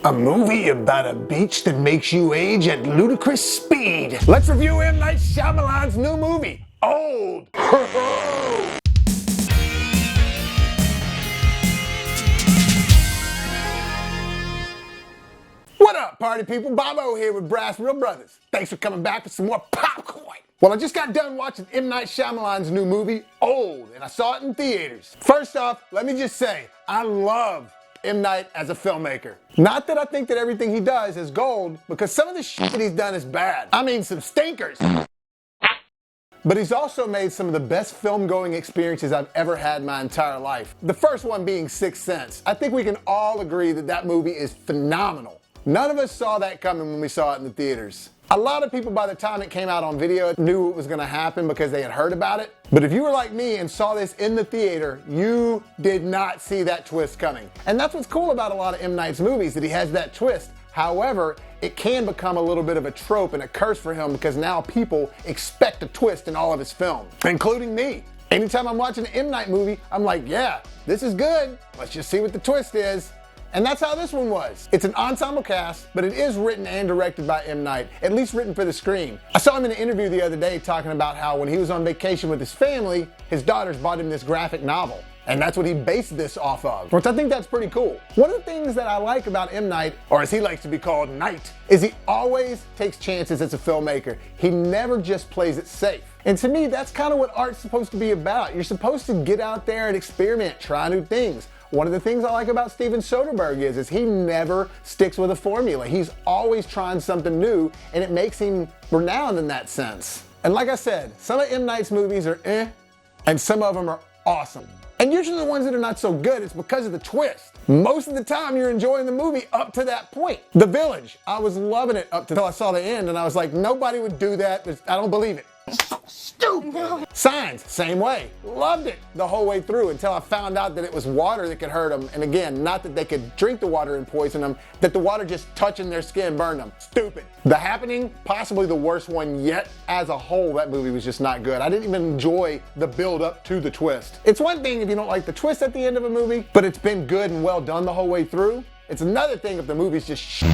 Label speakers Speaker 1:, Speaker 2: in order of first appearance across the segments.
Speaker 1: A movie about a beach that makes you age at ludicrous speed. Let's review M. Night Shyamalan's new movie, Old. What up, party people? Bobo here with BrassReel Brothers. Thanks for coming back for some more popcorn. Well, I just got done watching M. Night Shyamalan's new movie, Old, and I saw it in theaters. First off, let me just say, I love M. Night as a filmmaker. Not that I think that everything he does is gold, because some of the shit that he's done is bad. I mean, some stinkers. But he's also made some of the best film-going experiences I've ever had in my entire life. The first one being Sixth Sense. I think we can all agree that that movie is phenomenal. None of us saw that coming when we saw it in the theaters. A lot of people, by the time it came out on video, knew it was going to happen because they had heard about it. But if you were like me and saw this in the theater, you did not see that twist coming. And that's what's cool about a lot of M. Night's movies, that he has that twist. However, it can become a little bit of a trope and a curse for him because now people expect a twist in all of his films, including me. Anytime I'm watching an M. Night movie, I'm like, yeah, this is good. Let's just see what the twist is. And that's how this one was. It's an ensemble cast, but it is written and directed by M. Night, at least written for the screen. I saw him in an interview the other day talking about how when he was on vacation with his family, his daughters bought him this graphic novel. And that's what he based this off of, which I think that's pretty cool. One of the things that I like about M. Night, or as he likes to be called, Night, is he always takes chances as a filmmaker. He never just plays it safe. And to me, that's kind of what art's supposed to be about. You're supposed to get out there and experiment, try new things. One of the things I like about Steven Soderbergh is he never sticks with a formula. He's always trying something new, and it makes him renowned in that sense. And like I said, some of M. Night's movies are and some of them are awesome. And usually the ones that are not so good, it's because of the twist. Most of the time you're enjoying the movie up to that point. The Village, I was loving it up until I saw the end, and I was like, nobody would do that. I don't believe it. Stupid. No. Signs, same way. Loved it the whole way through until I found out that it was water that could hurt them. And again, not that they could drink the water and poison them, that the water just touching their skin burned them. Stupid. The Happening, possibly the worst one yet. As a whole, that movie was just not good. I didn't even enjoy the build up to the twist. It's one thing if you don't like the twist at the end of a movie, but it's been good and well done the whole way through. It's another thing if the movie's just shit.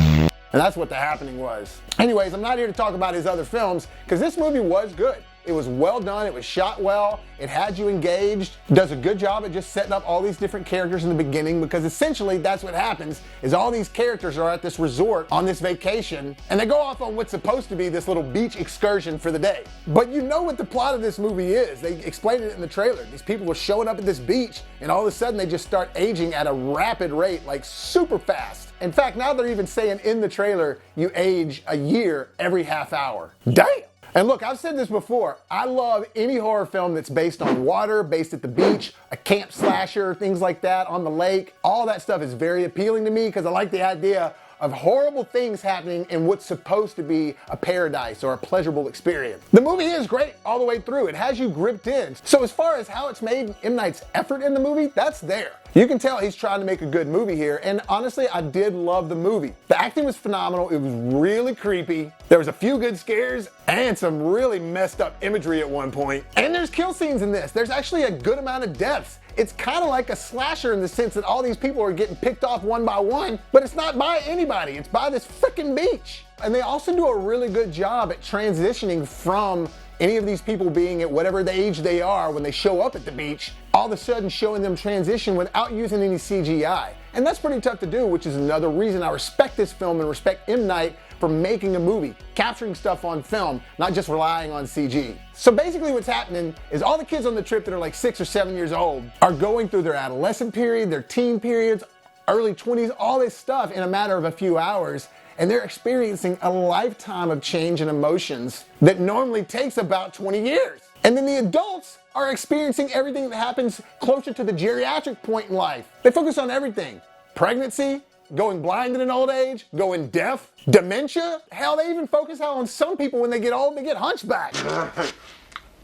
Speaker 1: And that's what The Happening was. Anyways, I'm not here to talk about his other films, because this movie was good. It was well done, it was shot well, it had you engaged, does a good job at just setting up all these different characters in the beginning, because essentially that's what happens, is all these characters are at this resort on this vacation, and they go off on what's supposed to be this little beach excursion for the day. But you know what the plot of this movie is. They explained it in the trailer. These people were showing up at this beach, and all of a sudden they just start aging at a rapid rate, like super fast. In fact, now they're even saying in the trailer, you age a year every half hour. Damn! And look, I've said this before, I love any horror film that's based on water, based at the beach, a camp slasher, things like that, on the lake. All that stuff is very appealing to me because I like the idea of horrible things happening in what's supposed to be a paradise or a pleasurable experience. The movie is great all the way through. It has you gripped in. So as far as how it's made, M. Night's effort in the movie, that's there. You can tell he's trying to make a good movie here, and honestly, I did love the movie. The acting was phenomenal, it was really creepy, there was a few good scares, and some really messed up imagery at one point. And there's kill scenes in this. There's actually a good amount of deaths. It's kind of like a slasher in the sense that all these people are getting picked off one by one, but it's not by anybody, it's by this freaking beach. And they also do a really good job at transitioning from any of these people being at whatever the age they are when they show up at the beach, all of a sudden showing them transition without using any CGI. And that's pretty tough to do, which is another reason I respect this film and respect M. Night for making a movie, capturing stuff on film, not just relying on CG. So basically what's happening is all the kids on the trip that are like 6 or 7 years old are going through their adolescent period, their teen periods, early 20s, all this stuff in a matter of a few hours. And they're experiencing a lifetime of change and emotions that normally takes about 20 years. And then the adults are experiencing everything that happens closer to the geriatric point in life. They focus on everything. Pregnancy, going blind in an old age, going deaf, dementia. Hell, they even focus on some people when they get old, they get hunchback.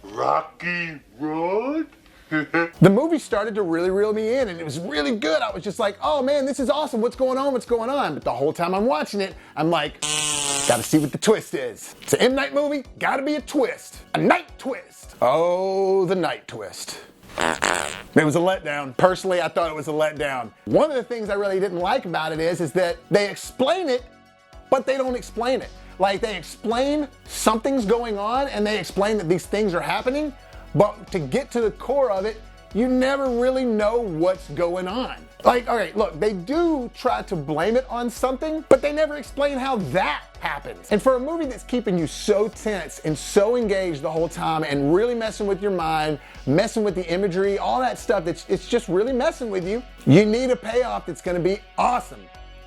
Speaker 2: Rocky Road?
Speaker 1: The movie started to really reel me in, and it was really good. I was just like, oh man, this is awesome. What's going on? What's going on? But the whole time I'm watching it, I'm like, gotta see what the twist is. It's an M. Night movie, gotta be a twist. A night twist. Oh, the night twist. It was a letdown. Personally, I thought it was a letdown. One of the things I really didn't like about it is that they explain it, but they don't explain it. Like, they explain something's going on and they explain that these things are happening, but to get to the core of it, you never really know what's going on. Like, all right, look, they do try to blame it on something, but they never explain how that happens. And for a movie that's keeping you so tense and so engaged the whole time and really messing with your mind, messing with the imagery, all that stuff, it's just really messing with you, you need a payoff that's gonna be awesome.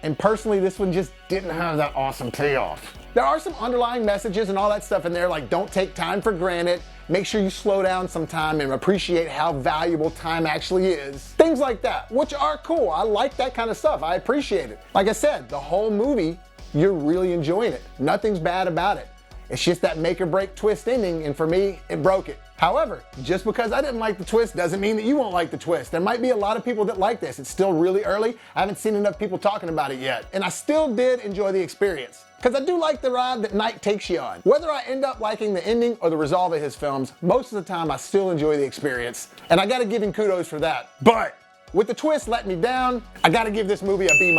Speaker 1: And personally, this one just didn't have that awesome payoff. There are some underlying messages and all that stuff in there, like don't take time for granted, make sure you slow down sometime and appreciate how valuable time actually is. Things like that, which are cool. I like that kind of stuff. I appreciate it. Like I said, the whole movie, you're really enjoying it. Nothing's bad about it. It's just that make or break twist ending, and for me, it broke it. However, just because I didn't like the twist doesn't mean that you won't like the twist. There might be a lot of people that like this. It's still really early. I haven't seen enough people talking about it yet. And I still did enjoy the experience, because I do like the ride that Night takes you on. Whether I end up liking the ending or the resolve of his films, most of the time I still enjoy the experience. And I gotta give him kudos for that. But with the twist letting me down, I gotta give this movie a B-.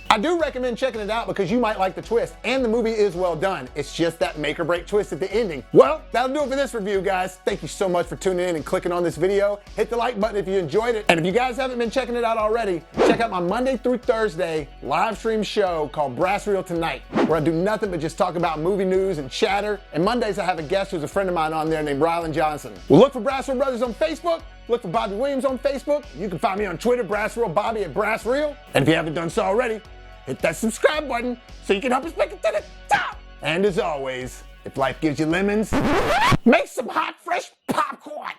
Speaker 1: I do recommend checking it out because you might like the twist, and the movie is well done. It's just that make or break twist at the ending. Well, that'll do it for this review, guys. Thank you so much for tuning in and clicking on this video. Hit the like button if you enjoyed it. And if you guys haven't been checking it out already, check out my Monday through Thursday live stream show called BrassReel Tonight, where I do nothing but just talk about movie news and chatter. And Mondays I have a guest who's a friend of mine on there named Rylan Johnson. Well, look for BrassReel Brothers on Facebook. Look for Bobby Williams on Facebook. You can find me on Twitter, BrassReel Bobby at BrassReel. And if you haven't done so already, hit that subscribe button so you can help us make it to the top. And as always, if life gives you lemons, make some hot, fresh popcorn.